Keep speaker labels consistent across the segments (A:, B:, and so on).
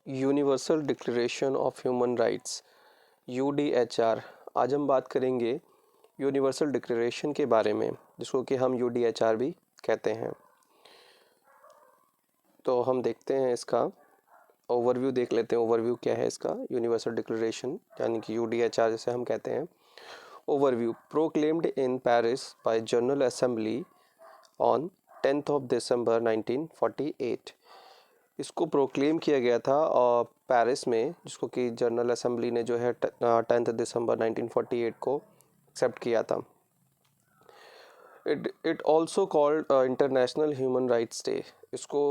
A: Universal declaration of human rights UDHR. आज हम बात करेंगे यूनिवर्सल डिक्लेरेशन के बारे में, जिसको कि हम यूडीएचआर भी कहते हैं। तो हम देखते हैं इसका ओवरव्यू, देख लेते हैं ओवरव्यू क्या है इसका। यूनिवर्सल डिक्लेरेशन यानी कि यूडीएचआर जिसे हम कहते हैं। Overview: proclaimed in Paris bye general assembly on 10th of December 1948। इसको प्रोक्लेम किया गया था और पेरिस में, जिसको कि जनरल असेंबली ने जो है 10th दिसंबर 1948 को एक्सेप्ट किया था। It also called international human rights day. इसको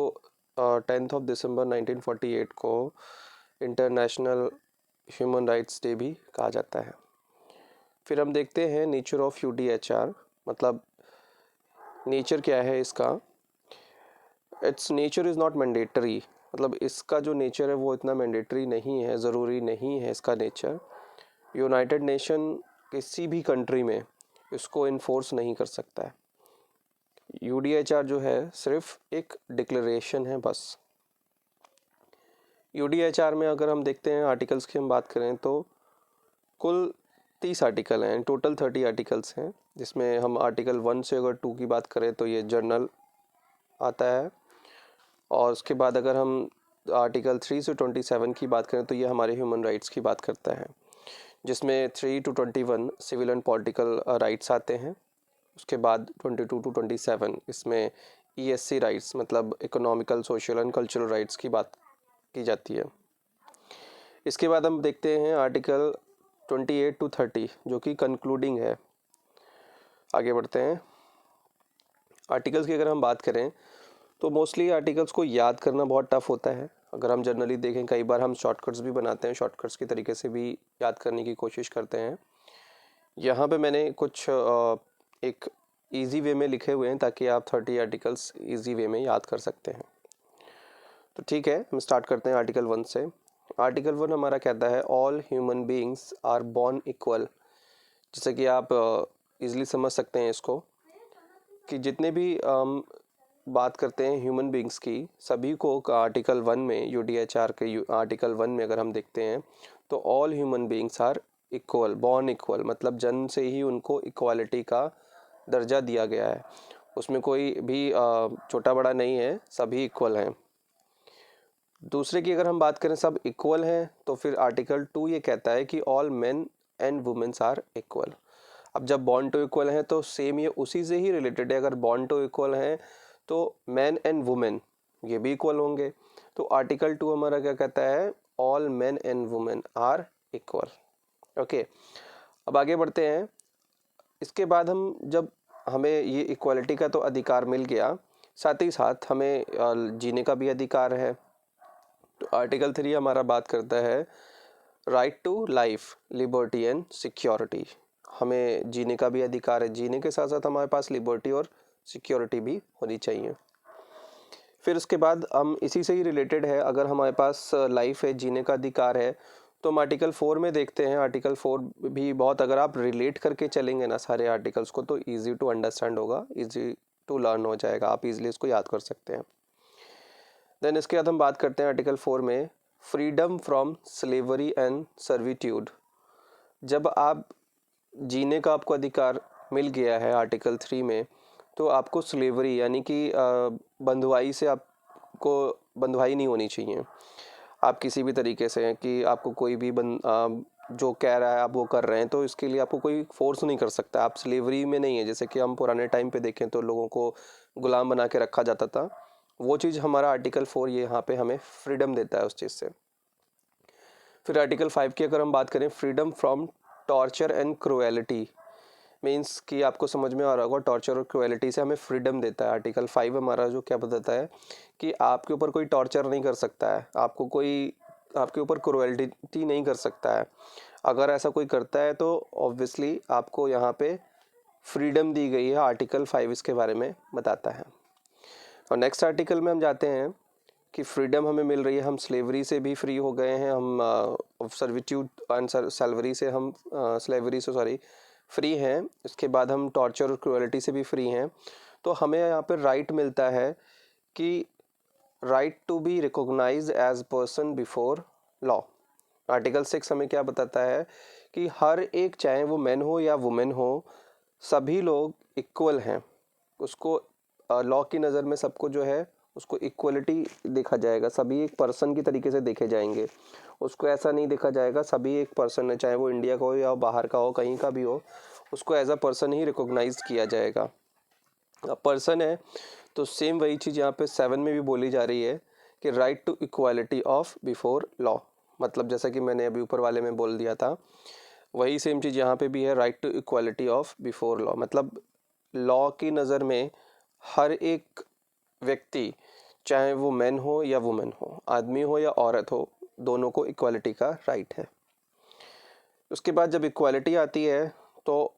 A: 10th of December 1948 को इंटरनेशनल ह्यूमन राइट्स डे भी कहा जाता है। फिर हम देखते हैं नेचर ऑफ यूडीएचआर, मतलब नेचर क्या है इसका। It's nature is not mandatory, मतलब इसका जो नेचर है वो इतना मैंडेटरी नहीं है, ज़रूरी नहीं है इसका नेचर। यूनाइटेड नेशन किसी भी कंट्री में इसको इन्फोर्स नहीं कर सकता है। यूडीएचआर जो है सिर्फ एक डिक्लेरेशन है बस। यूडीएचआर में अगर हम देखते हैं आर्टिकल्स की हम बात करें तो कुल 30 आर्टिकल हैं, टोटल 30 आर्टिकल्स हैं, जिसमें हम आर्टिकल 1 से अगर 2 की बात करें तो ये जर्नल आता है, और उसके बाद अगर हम आर्टिकल 3 से 27 की बात करें तो ये हमारे ह्यूमन राइट्स की बात करता है, जिसमें 3 to 21 civil and political rights आते हैं। उसके बाद 22 to 27 इसमें ईएससी राइट्स, मतलब economical, social and cultural rights की बात की जाती है। इसके बाद हम देखते हैं आर्टिकल 28 to 30 जो कि कंक्लूडिंग है। आगे बढ़ते हैं। आर्टिकल्स की अगर हम बात करें तो मोस्टली आर्टिकल्स को याद करना बहुत टफ होता है। अगर हम जनरली देखें, कई बार हम शॉर्टकट्स भी बनाते हैं, शॉर्टकट्स की तरीके से भी याद करने की कोशिश करते हैं। यहाँ पे मैंने कुछ एक इजी वे में लिखे हुए हैं ताकि आप 30 आर्टिकल्स इजी वे में याद कर सकते हैं। तो ठीक है, हम स्टार्ट करते हैं आर्टिकल 1 से। आर्टिकल 1 हमारा कहता है all human beings are born equal. जैसे कि आप इजीली समझ सकते हैं इसको, कि जितने भी बात करते हैं ह्यूमन बींग्स की, सभी को आर्टिकल 1 में, यूडीएचआर के आर्टिकल 1 में अगर हम देखते हैं तो all human beings are equal, born equal, मतलब जन्म से ही उनको इक्वालिटी का दर्जा दिया गया है। उसमें कोई भी छोटा बड़ा नहीं है, सभी इक्वल हैं। दूसरे की अगर हम बात करें सब इक्वल हैं, तो फिर आर्टिकल 2 ये कहता है कि all men and womens are equal. अब जब बॉर्न टू इक्वल हैं तो सेम ये उसी से ही रिलेटेड है। अगर बॉर्न टू इक्वल हैं तो मैन एंड वुमेन ये भी इक्वल होंगे। तो आर्टिकल 2 हमारा क्या कहता है, all men and women are equal. Okay, अब आगे बढ़ते हैं। इसके बाद हम जब हमें ये इक्वालिटी का तो अधिकार मिल गया, साथ ही साथ हमें जीने का भी अधिकार है। तो आर्टिकल 3 हमारा बात करता है right to life, liberty and security. हमें जीने का भी अधिकार है, जीने के साथ साथ हमारे पास लिबर्टी और सिक्योरिटी भी होनी चाहिए। फिर उसके बाद हम इसी से ही रिलेटेड है, अगर हमारे पास लाइफ है, जीने का अधिकार है, तो हम आर्टिकल 4 में देखते हैं। आर्टिकल 4 भी बहुत, अगर आप रिलेट करके चलेंगे ना सारे आर्टिकल्स को, तो ईजी टू अंडरस्टैंड होगा, ईजी टू लर्न हो जाएगा, आप इजीली इसको याद कर सकते हैं। देन इसके बाद हम बात करते हैं आर्टिकल 4 में freedom from slavery and servitude. जब आप जीने का आपको अधिकार मिल गया है आर्टिकल 3 में, तो आपको स्लेवरी यानी कि बंधुआई से आपको बंधुआई नहीं होनी चाहिए। आप किसी भी तरीके से, कि आपको कोई भी जो कह रहा है आप वो कर रहे हैं, तो इसके लिए आपको कोई फोर्स नहीं कर सकता। आप स्लेवरी में नहीं है, जैसे कि हम पुराने टाइम पे देखें तो लोगों को गुलाम बना के रखा जाता था। वो चीज़ हमारा आर्टिकल 4 ये यहाँ पे हमें फ्रीडम देता है उस चीज़ से। फिर आर्टिकल 5 की अगर हम बात करें, freedom from torture and cruelty, means कि आपको समझ में आ रहा होगा, टॉर्चर और क्रुएलिटी से हमें फ्रीडम देता है। आर्टिकल 5 हमारा जो क्या बताता है कि आपके ऊपर कोई टॉर्चर नहीं कर सकता है, आपको कोई आपके ऊपर क्रुएलिटी नहीं कर सकता है। अगर ऐसा कोई करता है तो ऑब्वियसली आपको यहाँ पे फ्रीडम दी गई है। आर्टिकल 5 इसके बारे में बताता है। और नेक्स्ट आर्टिकल में हम जाते हैं कि फ्रीडम हमें मिल रही है, हम स्लेवरी से भी फ्री हो गए हैं, हम सर्विट्यूड एंड सैलरी से हम स्लेवरी से फ्री हैं। इसके बाद हम टॉर्चर और क्रुएलिटी से भी फ्री हैं। तो हमें यहाँ पर राइट मिलता है कि right to be recognized as person before law. Article 6 हमें क्या बताता है कि हर एक, चाहे वो मैन हो या वुमेन हो, सभी लोग इक्वल हैं। उसको लॉ की नज़र में सबको जो है उसको इक्वलिटी देखा जाएगा, सभी एक पर्सन की तरीके से देखे जाएंगे। उसको ऐसा नहीं देखा जाएगा सभी एक पर्सन है, चाहे वो इंडिया का हो या बाहर का हो, कहीं का भी हो, उसको एज अ पर्सन ही रिकॉग्नाइज किया जाएगा। अब पर्सन है तो सेम वही चीज़ यहाँ पे 7 में भी बोली जा रही है कि right to equality of before law. मतलब जैसा कि मैंने अभी ऊपर वाले में बोल दिया था, वही सेम चीज़ यहाँ पे भी है, right to equality of before law. मतलब लॉ की नज़र में हर एक व्यक्ति, चाहे वो मैन हो या वुमेन हो, आदमी हो या औरत हो, दोनों को इक्वालिटी का राइट है। उसके बाद जब इक्वालिटी आती है तो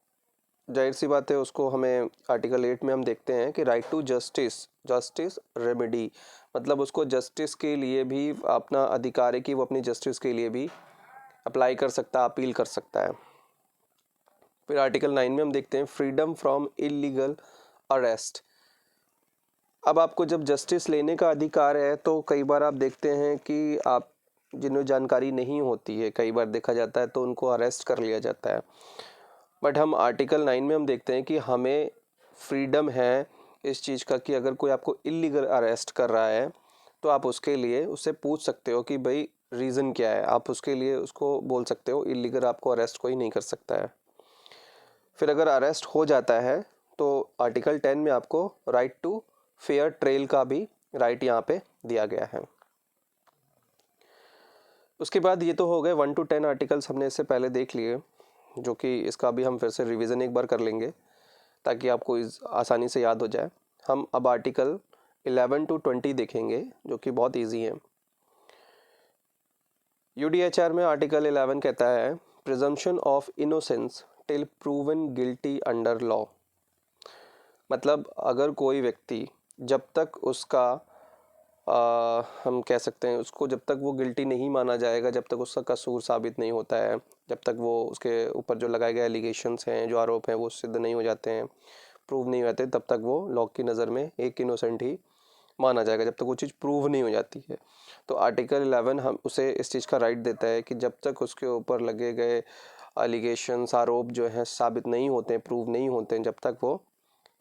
A: जाहिर सी बात है उसको हमें आर्टिकल 8 में हम देखते हैं कि राइट टू जस्टिस रेमेडी, मतलब उसको जस्टिस के लिए भी अपना अधिकार है कि वो अपनी जस्टिस के लिए भी अप्लाई कर सकता है, अपील कर सकता है। फिर आर्टिकल 9 में हम देखते हैं फ्रीडम फ्रॉम इलीगल अरेस्ट। अब आपको जब जस्टिस लेने का अधिकार है तो कई बार आप देखते हैं कि आप जिन्हें जानकारी नहीं होती है, कई बार देखा जाता है तो उनको अरेस्ट कर लिया जाता है। बट हम आर्टिकल 9 में हम देखते हैं कि हमें फ्रीडम है इस चीज़ का कि अगर कोई आपको इलीगल अरेस्ट कर रहा है तो आप उसके लिए उससे पूछ सकते हो कि भाई रीज़न क्या है, आप उसके लिए उसको बोल सकते हो। इलीगल आपको अरेस्ट कोई नहीं कर सकता है। फिर अगर अरेस्ट हो जाता है तो आर्टिकल 10 में आपको राइट टू फेयर ट्रायल का भी राइट यहाँ पे दिया गया है। उसके बाद ये तो हो गए 1 to 10 आर्टिकल्स, हमने इससे पहले देख लिए, जो कि इसका भी हम फिर से रिवीजन एक बार कर लेंगे ताकि आपको आसानी से याद हो जाए। हम अब आर्टिकल 11 to 20 देखेंगे जो कि बहुत इजी है। यूडीएचआर में आर्टिकल 11 कहता है presumption of innocence till proven guilty under law. मतलब अगर कोई व्यक्ति, जब तक उसका हम कह सकते हैं उसको, जब तक वो गिल्टी नहीं माना जाएगा, जब तक उसका कसूर साबित नहीं होता है, जब तक वो उसके ऊपर जो लगाए गए एलिगेशंस हैं, जो आरोप हैं, वो सिद्ध नहीं हो जाते हैं, प्रूव नहीं होते, तब तक वो लॉ की नज़र में एक इनोसेंट ही माना जाएगा, जब तक वो चीज़ प्रूव नहीं हो जाती है। तो आर्टिकल 11 हम उसे इस चीज़ का राइट देता है कि जब तक उसके ऊपर लगे गए एलिगेशंस, आरोप जो हैं साबित नहीं होते हैं, प्रूव नहीं होते हैं, जब तक वो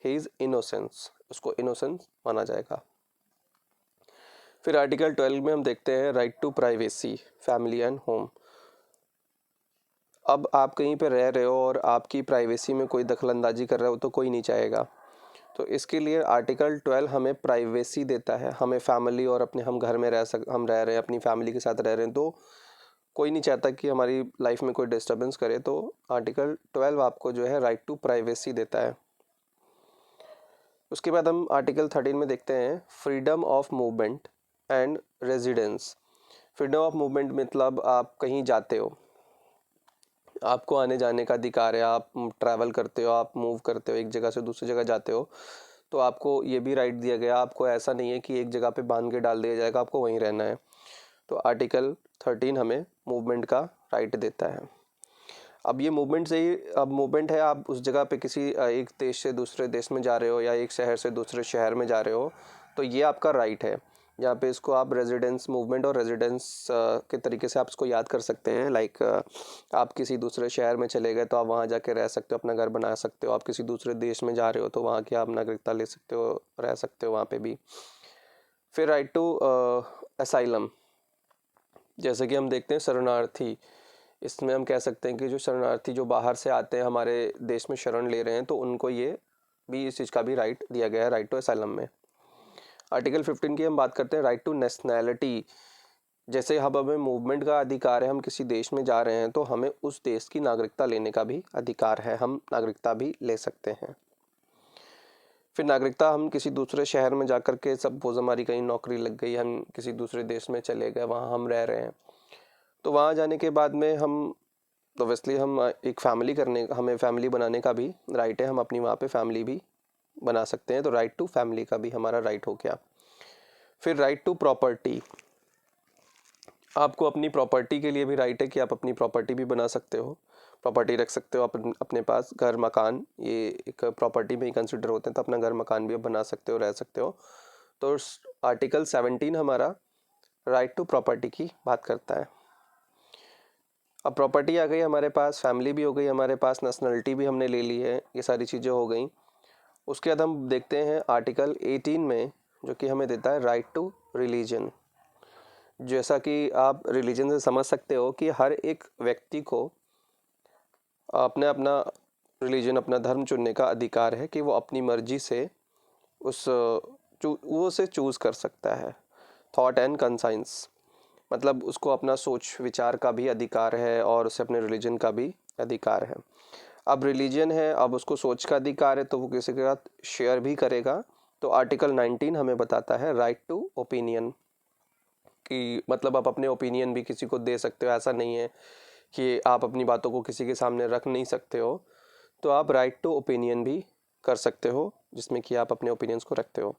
A: ही इज़ इनोसेंस, उसको इनोसेंस माना जाएगा। फिर आर्टिकल 12 में हम देखते हैं right to privacy, family and home. अब आप कहीं पर रह रहे हो और आपकी प्राइवेसी में कोई दखलंदाजी कर रहा हो तो कोई नहीं चाहेगा। तो इसके लिए आर्टिकल 12 हमें प्राइवेसी देता है, हमें फैमिली और अपने हम घर में हम रह रहे हैं, अपनी फैमिली के साथ रह रहे हैं, तो कोई नहीं चाहता कि हमारी लाइफ में कोई डिस्टर्बेंस करे। तो आर्टिकल 12 आपको जो है राइट टू प्राइवेसी देता है। उसके बाद हम आर्टिकल 13 में देखते हैं freedom of movement and residence. Freedom of movement मतलब आप कहीं जाते हो, आपको आने जाने का अधिकार है, आप ट्रैवल करते हो, आप मूव करते हो, एक जगह से दूसरी जगह जाते हो, तो आपको ये भी राइट दिया गया। आपको ऐसा नहीं है कि एक जगह पे बांध के डाल दिया जाएगा, आपको वहीं रहना है। तो आर्टिकल 13 हमें मूवमेंट का राइट देता है। अब ये मूवमेंट से ही, अब मूवमेंट है, आप उस जगह पे किसी एक देश से दूसरे देश में जा रहे हो या एक शहर से दूसरे शहर में जा रहे हो, तो ये आपका राइट है। यहाँ पे इसको आप रेजिडेंस मूवमेंट और रेजिडेंस के तरीके से आप इसको याद कर सकते हैं। लाइक आप किसी दूसरे शहर में चले गए तो आप वहाँ जाके रह सकते हो, अपना घर बना सकते हो। आप किसी दूसरे देश में जा रहे हो तो वहाँ की आप नागरिकता ले सकते हो, रह सकते हो वहाँ पे भी। फिर राइट टू असाइलम, जैसे कि हम देखते हैं शरणार्थी, इसमें हम कह सकते हैं कि जो शरणार्थी जो बाहर से आते हैं हमारे देश में शरण ले रहे हैं, तो उनको ये भी, इस चीज़ का भी राइट दिया गया है राइट टू असाइलम में। आर्टिकल 15 की हम बात करते हैं राइट टू नेशनैलिटी। जैसे अब हमें मूवमेंट का अधिकार है, हम किसी देश में जा रहे हैं तो हमें उस देश की नागरिकता लेने का भी अधिकार है, हम नागरिकता भी ले सकते हैं। फिर नागरिकता, हम किसी दूसरे शहर में जाकर के, सपोज हमारी कहीं नौकरी लग गई, हम किसी दूसरे देश में चले गए, वहाँ हम रह रहे हैं, तो वहाँ जाने के बाद में हम ऑब्वियसली हम एक फैमिली करने, हमें फैमिली बनाने का भी राइट है, हम अपनी वहाँ पे फैमिली भी बना सकते हैं। तो राइट टू फैमिली का भी हमारा राइट हो गया। फिर राइट टू प्रॉपर्टी, आपको अपनी प्रॉपर्टी के लिए भी राइट है कि आप अपनी प्रॉपर्टी भी बना सकते हो, प्रॉपर्टी रख सकते हो अपने पास। घर मकान ये एक प्रॉपर्टी में ही कंसिडर होते हैं, तो अपना घर मकान भी आप बना सकते हो, रह सकते हो। तो आर्टिकल 17 हमारा राइट टू प्रॉपर्टी की बात करता है। अब प्रॉपर्टी आ गई हमारे पास, फैमिली भी हो गई हमारे पास, नेशनलिटी भी हमने ले ली है, ये सारी चीज़ें हो गई। उसके बाद हम देखते हैं आर्टिकल 18 में, जो कि हमें देता है राइट टू रिलीजन। जैसा कि आप रिलीजन से समझ सकते हो कि हर एक व्यक्ति को अपने अपना रिलीजन, अपना धर्म चुनने का अधिकार है कि वो अपनी मर्जी से वो उसे चूज़ कर सकता है। थॉट एंड कंसाइंस, मतलब उसको अपना सोच विचार का भी अधिकार है और उसे अपने रिलीजन का भी अधिकार है। अब रिलीजन है, अब उसको सोच का अधिकार है, तो वो किसी के साथ शेयर भी करेगा। तो आर्टिकल 19 हमें बताता है राइट टू ओपिनियन, कि मतलब आप अपने ओपिनियन भी किसी को दे सकते हो। ऐसा नहीं है कि आप अपनी बातों को किसी के सामने रख नहीं सकते हो, तो आप राइट टू ओपिनियन भी कर सकते हो, जिसमें कि आप अपने ओपिनियंस को रखते हो।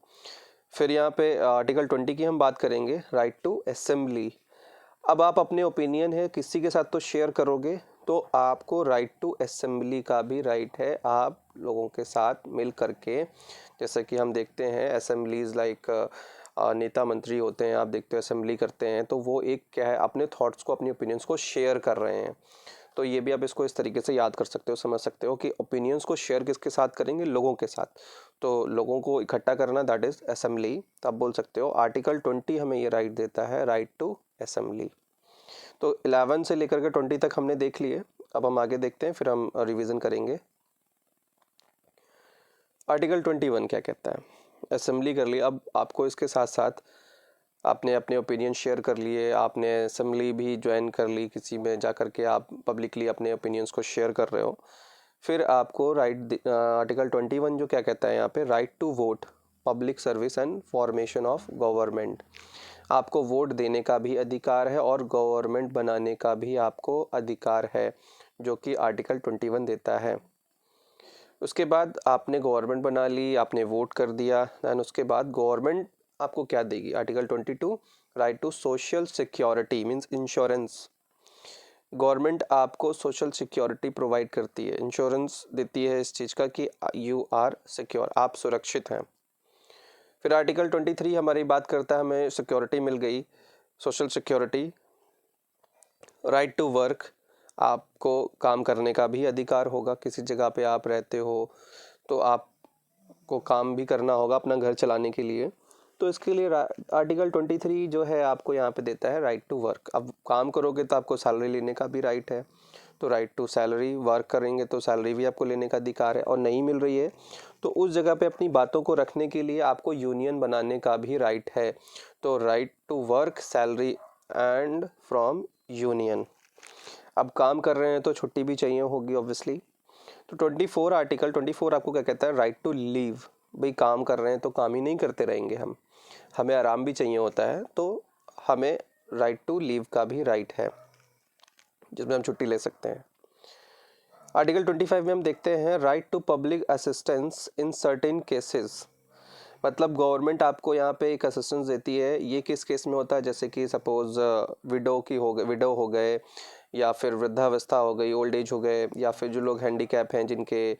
A: फिर यहाँ पे आर्टिकल 20 की हम बात करेंगे, राइट टू असेंबली। अब आप अपने ओपिनियन है किसी के साथ तो शेयर करोगे, तो आपको राइट टू असेंबली का भी राइट है। आप लोगों के साथ मिल करके, जैसे कि हम देखते हैं असेंबलीज लाइक नेता मंत्री होते हैं, आप देखते हो असेंबली करते हैं, तो वो एक क्या है, अपने थॉट्स को, अपनी ओपिनियंस को शेयर कर रहे हैं। तो ये भी आप इसको इस तरीके से याद कर सकते हो, समझ सकते हो कि ओपिनियंस को शेयर किसके साथ करेंगे, लोगों के साथ। तो लोगों को इकट्ठा करना, दैट इज असेंबली। तो आप बोल सकते हो आर्टिकल 20 हमें ये राइट देता है, राइट टू असेंबली। तो 11 से लेकर के 20 तक हमने देख लिए। अब हम आगे देखते हैं, फिर हम रिवीजन करेंगे। आर्टिकल 21 क्या कहता है, असेंबली कर ली। अब आपको इसके साथ साथ आपने अपने ओपिनियन शेयर कर लिए, आपने असेंबली भी ज्वाइन कर ली, किसी में जा कर के आप पब्लिकली अपने ओपिनियंस को शेयर कर रहे हो। फिर आपको आर्टिकल 21 जो क्या कहता है यहाँ पे, right to vote, public service and formation of government. आपको वोट देने का भी अधिकार है और गवर्नमेंट बनाने का भी आपको अधिकार है, जो कि आर्टिकल 21 देता है। उसके बाद आपने गवर्नमेंट बना ली, आपने वोट कर दिया, दैन उसके बाद गवर्नमेंट आपको क्या देगी, article 22 right to social security means insurance. Government आपको सोशल सिक्योरिटी प्रोवाइड करती है, इंश्योरेंस देती है इस चीज़ का कि यू आर सिक्योर, आप सुरक्षित हैं। फिर आर्टिकल 23 हमारी बात करता है, हमें सिक्योरिटी मिल गई, social security. Right to work, आपको काम करने का भी अधिकार होगा, किसी जगह पे आप रहते हो तो आपको काम भी करना होगा अपना घर चलाने के लिए। तो इसके लिए आर्टिकल 23 जो है आपको यहाँ पे देता है राइट टू वर्क। अब काम करोगे तो आपको सैलरी लेने का भी राइट है, तो राइट टू सैलरी, वर्क करेंगे तो सैलरी भी आपको लेने का अधिकार है। और नहीं मिल रही है तो उस जगह पे अपनी बातों को रखने के लिए आपको यूनियन बनाने का भी राइट है। तो right to work, salary and from union. अब काम कर रहे हैं तो छुट्टी भी चाहिए होगी ऑब्वियसली। तो 24 आर्टिकल 24 आपको क्या कहता है, राइट टू लीव। भाई काम कर रहे हैं तो काम ही नहीं करते रहेंगे हम, हमें आराम भी चाहिए होता है, तो हमें राइट टू लीव का भी राइट है, जिसमें हम छुट्टी ले सकते हैं। आर्टिकल 25 में हम देखते हैं right to public assistance in certain cases. मतलब गवर्नमेंट आपको यहाँ पे एक असिस्टेंस देती है, ये किस केस में होता है, जैसे कि सपोज विडो हो गए, या फिर वृद्धावस्था हो गई, ओल्ड एज हो गए, या फिर जो लोग हैंडीकैप हैं, जिनके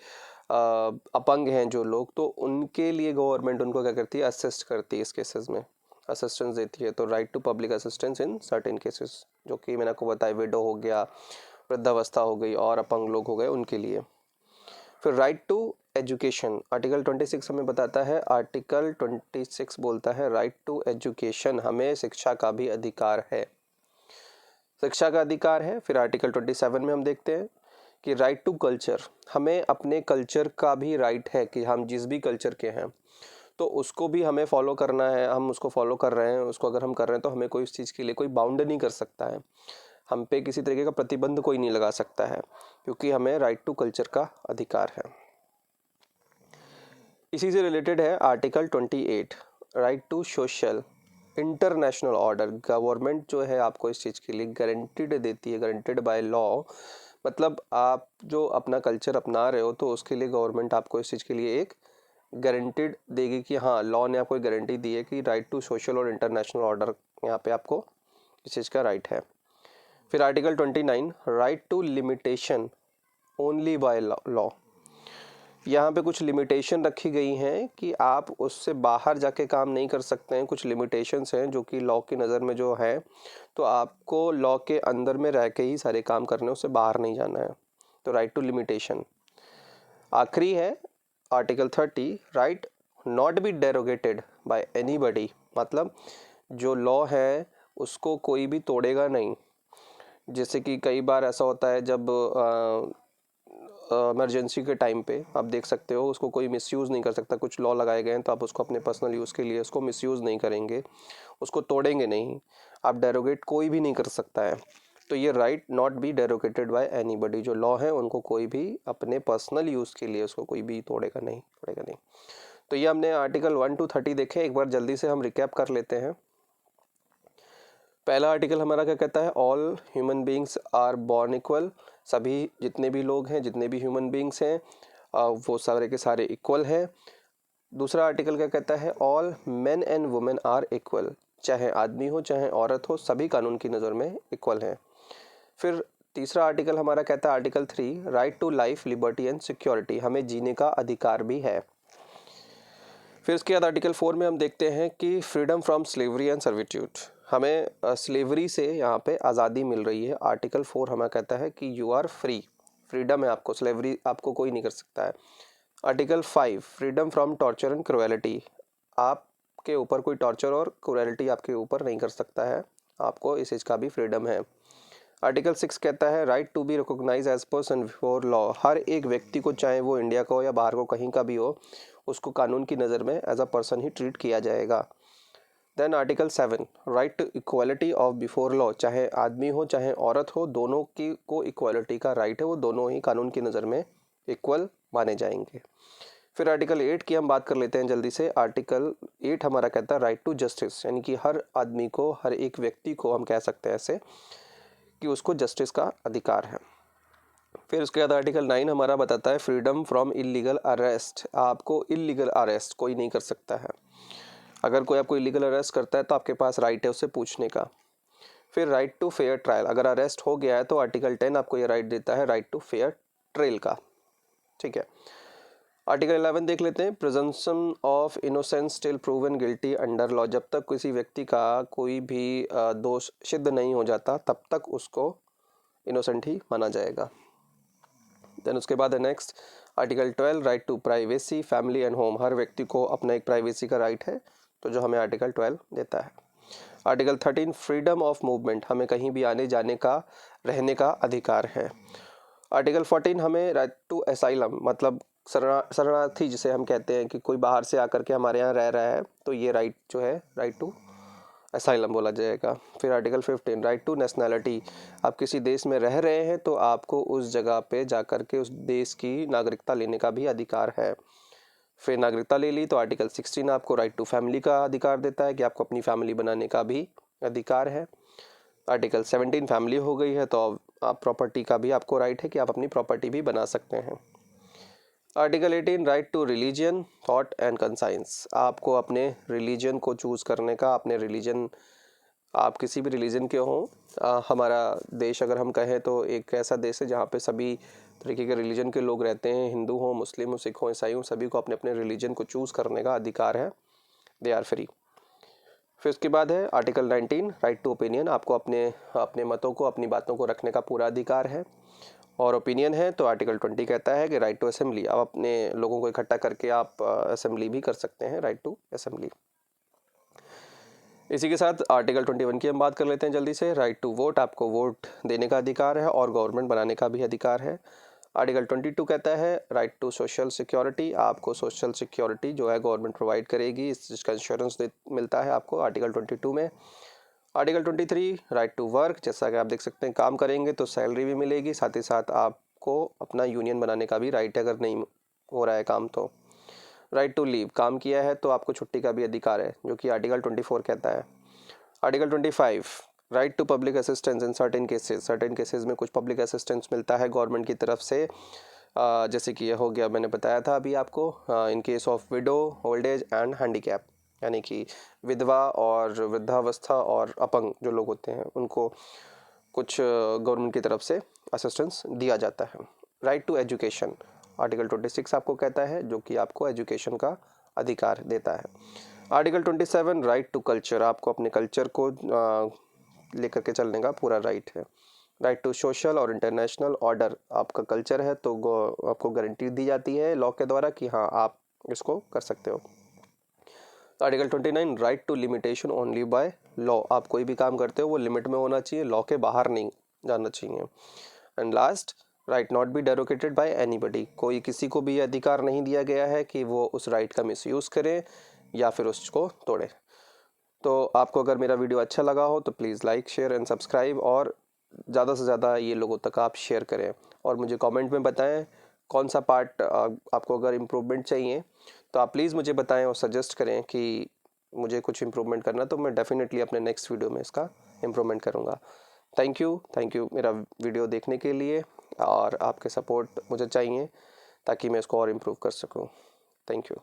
A: अपंग हैं जो लोग, तो उनके लिए गवर्नमेंट उनको क्या करती है, असिस्ट करती है, इस केसेस में असिस्टेंस देती है। तो right to public assistance in certain cases, जो कि मैंने आपको बताया, विडो हो गया, वृद्धावस्था हो गई और अपंग लोग हो गए, उनके लिए। फिर राइट टू एजुकेशन, आर्टिकल 26 हमें बताता है, आर्टिकल 26 बोलता है राइट टू एजुकेशन, हमें शिक्षा का भी अधिकार है, शिक्षा का अधिकार है। फिर आर्टिकल 27 में हम देखते हैं कि राइट टू कल्चर, हमें अपने कल्चर का भी राइट है कि हम जिस भी कल्चर के हैं तो उसको भी हमें फॉलो करना है, हम उसको फॉलो कर रहे हैं, उसको अगर हम कर रहे हैं तो हमें कोई इस चीज़ के लिए कोई बाउंड नहीं कर सकता है, हम पे किसी तरीके का प्रतिबंध कोई नहीं लगा सकता है, क्योंकि हमें राइट टू कल्चर का अधिकार है। इसी से रिलेटेड है article 28 right to social international order. Government जो है आपको इस चीज़ के लिए गारंटीड देती है, गारंटीड बाय लॉ। मतलब आप जो अपना कल्चर अपना रहे हो तो उसके लिए गवर्नमेंट आपको इस चीज़ के लिए एक गारंटीड देगी कि हाँ, लॉ ने आपको एक गारंटी दी है कि राइट टू सोशल और इंटरनेशनल ऑर्डर, यहाँ पे आपको इस चीज़ का राइट है। फिर article 29 right to limitation only by law, यहाँ पे कुछ लिमिटेशन रखी गई हैं कि आप उससे बाहर जाके काम नहीं कर सकते हैं। कुछ लिमिटेशंस हैं जो कि लॉ की नज़र में जो है, तो आपको लॉ के अंदर में रह के ही सारे काम करने, उससे बाहर नहीं जाना है। तो राइट टू लिमिटेशन। आखिरी है article 30, right not be derogated by anybody, मतलब जो लॉ है उसको कोई भी तोड़ेगा नहीं। जैसे कि कई बार ऐसा होता है जब इमरजेंसी के टाइम पे आप देख सकते हो उसको कोई मिसयूज़ नहीं कर सकता। कुछ लॉ लगाए गए हैं तो आप उसको अपने पर्सनल यूज़ के लिए उसको मिसयूज़ नहीं करेंगे, उसको तोड़ेंगे नहीं, आप डेरोगेट कोई भी नहीं कर सकता है। तो ये right not be derogated by anybody, जो लॉ है उनको कोई भी अपने पर्सनल यूज़ के लिए उसको कोई भी तोड़ेगा नहीं। तो ये हमने आर्टिकल 1 to 30 देखे। एक बार जल्दी से हम रिकैप कर लेते हैं। पहला आर्टिकल हमारा क्या कहता है, all human beings are born equal, सभी जितने भी लोग हैं, जितने भी ह्यूमन बींग्स हैं वो सारे के सारे इक्वल हैं। दूसरा आर्टिकल क्या कहता है, all men and women are equal, चाहे आदमी हो चाहे औरत हो, सभी कानून की नज़र में इक्वल हैं। फिर तीसरा आर्टिकल हमारा कहता है article 3, right to life liberty and security, हमें जीने का अधिकार भी है। फिर उसके बाद आर्टिकल 4 में हम देखते हैं कि freedom from slavery and servitude, हमें स्लेवरी से यहाँ पे आज़ादी मिल रही है। आर्टिकल 4 हमें कहता है कि यू आर फ्री, फ्रीडम है आपको, स्लेवरी आपको कोई नहीं कर सकता है। Article 5, freedom from torture and cruelty, आपके ऊपर कोई टॉर्चर और क्रुएलिटी आपके ऊपर नहीं कर सकता है, आपको इस चीज़ का भी फ्रीडम है। आर्टिकल 6 कहता है right to be recognised as person before law, हर एक व्यक्ति को, चाहे वो इंडिया का हो या बाहर को कहीं का भी हो, उसको कानून की नज़र में एज अ पर्सन ही ट्रीट किया जाएगा। Then article 7, right to equality of before law, चाहे आदमी हो चाहे औरत हो, दोनों की को इक्वालिटी का राइट है, वो दोनों ही कानून की नज़र में इक्वल माने जाएंगे। फिर आर्टिकल 8 की हम बात कर लेते हैं जल्दी से। आर्टिकल 8 हमारा कहता है राइट टू जस्टिस, यानी कि हर आदमी को, हर एक व्यक्ति को हम कह सकते हैं ऐसे कि उसको जस्टिस का अधिकार है। फिर उसके बाद आर्टिकल 9 हमारा बताता है फ्रीडम फ्रॉम इलीगल अरेस्ट, आपको इलीगल अरेस्ट कोई नहीं कर सकता है। अगर कोई आपको इलीगल अरेस्ट करता है तो आपके पास राइट है उससे पूछने का। फिर राइट टू फेयर ट्रायल, अगर अरेस्ट हो गया है तो आर्टिकल 10 आपको ये राइट देता है, राइट टू फेयर ट्रायल का। ठीक है। आर्टिकल 11 देख लेते हैं, presumption of innocence till proven guilty under law, जब तक किसी व्यक्ति का कोई भी दोष सिद्ध नहीं हो जाता तब तक उसको इनोसेंट ही माना जाएगा। देन उसके बाद है next article 12, right to privacy family and home, हर व्यक्ति को अपना एक प्राइवेसी का राइट है, तो जो हमें आर्टिकल 12 देता है। आर्टिकल 13, फ्रीडम ऑफ मूवमेंट, हमें कहीं भी आने जाने का, रहने का अधिकार है। आर्टिकल 14 हमें राइट टू असाइलम, मतलब शरणार्थी जिसे हम कहते हैं कि कोई बाहर से आकर के हमारे यहाँ रह रहा है, तो ये राइट जो है राइट टू असाइलम बोला जाएगा। फिर आर्टिकल 15, राइट टू नेशनैलिटी, आप किसी देश में रह रहे हैं तो आपको उस जगह पे जाकर के उस देश की नागरिकता लेने का भी अधिकार है। फिर नागरिकता ले ली तो आर्टिकल 16 आपको राइट टू फैमिली का अधिकार देता है कि आपको अपनी फैमिली बनाने का भी अधिकार है। आर्टिकल 17 फैमिली हो गई है तो आप प्रॉपर्टी का भी आपको राइट है कि आप अपनी प्रॉपर्टी भी बना सकते हैं। Article 18, right to religion thought and conscience, आपको अपने रिलीजन को चूज़ करने का, अपने रिलीजन, आप किसी भी रिलीजन के हों। हमारा देश अगर हम कहें तो एक ऐसा देश है जहाँ पे सभी तरीके के रिलीजन के लोग रहते हैं, हिंदू हो, मुस्लिम हो, सिख हो, ईसाई हो, सभी को अपने अपने रिलीजन को चूज़ करने का अधिकार है, दे आर फ्री। फिर उसके बाद है आर्टिकल 19, राइट टू ओपिनियन, आपको अपने अपने मतों को, अपनी बातों को रखने का पूरा अधिकार है। और ओपिनियन है तो आर्टिकल 20 कहता है कि राइट टू असेंबली, आप अपने लोगों को इकट्ठा करके आप असेंबली भी कर सकते हैं, राइट टू असेंबली। इसी के साथ आर्टिकल 21 की हम बात कर लेते हैं जल्दी से। राइट टू वोट, आपको वोट देने का अधिकार है और गवर्नमेंट बनाने का भी अधिकार है। आर्टिकल 22 कहता है राइट टू सोशल सिक्योरिटी, आपको सोशल सिक्योरिटी जो है गवर्नमेंट प्रोवाइड करेगी, इसका इंश्योरेंस मिलता है आपको आर्टिकल 22 में। आर्टिकल 23, राइट टू वर्क, जैसा कि आप देख सकते हैं काम करेंगे तो सैलरी भी मिलेगी, साथ ही साथ आपको अपना यूनियन बनाने का भी राइट है अगर नहीं हो रहा है काम तो। राइट टू लीव, काम किया है तो आपको छुट्टी का भी अधिकार है, जो कि आर्टिकल 24 कहता है। Article 25, right to public assistance in certain cases में कुछ पब्लिक असिस्टेंस मिलता है गवर्नमेंट की तरफ से। जैसे कि ये हो गया, मैंने बताया था अभी आपको, in case of window, old age and handicap, यानी कि विधवा और वृद्धावस्था और अपंग जो लोग होते हैं उनको कुछ गवर्नमेंट की तरफ से असिस्टेंस दिया जाता है। राइट टू एजुकेशन, आर्टिकल 26 आपको कहता है, जो कि आपको एजुकेशन का अधिकार देता है। आर्टिकल 27 राइट टू कल्चर, आपको अपने कल्चर को लेकर के चलने का पूरा राइट है। राइट टू सोशल और इंटरनेशनल ऑर्डर, आपका कल्चर है तो आपको गारंटी दी जाती है लॉ के द्वारा कि हाँ आप इसको कर सकते हो। Article 29 right to limitation only by law, आप कोई भी काम करते हो वो लिमिट में होना चाहिए, लॉ के बाहर नहीं जाना चाहिए। And last, right not be derogated by anybody, कोई किसी को भी अधिकार नहीं दिया गया है कि वो उस राइट का मिसयूज़ करे या फिर उसको तोड़े। तो आपको अगर मेरा वीडियो अच्छा लगा हो तो please like share and subscribe, और ज़्यादा से ज़्यादा ये लोगों तक आप शेयर करें, और मुझे कमेंट में बताएं कौन सा पार्ट आपको अगर इम्प्रूवमेंट चाहिए तो आप प्लीज़ मुझे बताएं और सजेस्ट करें कि मुझे कुछ इम्प्रूवमेंट करना, तो मैं डेफिनेटली अपने नेक्स्ट वीडियो में इसका इम्प्रूवमेंट करूँगा। थैंक यू मेरा वीडियो देखने के लिए, और आपके सपोर्ट मुझे चाहिए ताकि मैं इसको और इम्प्रूव कर सकूँ। Thank you.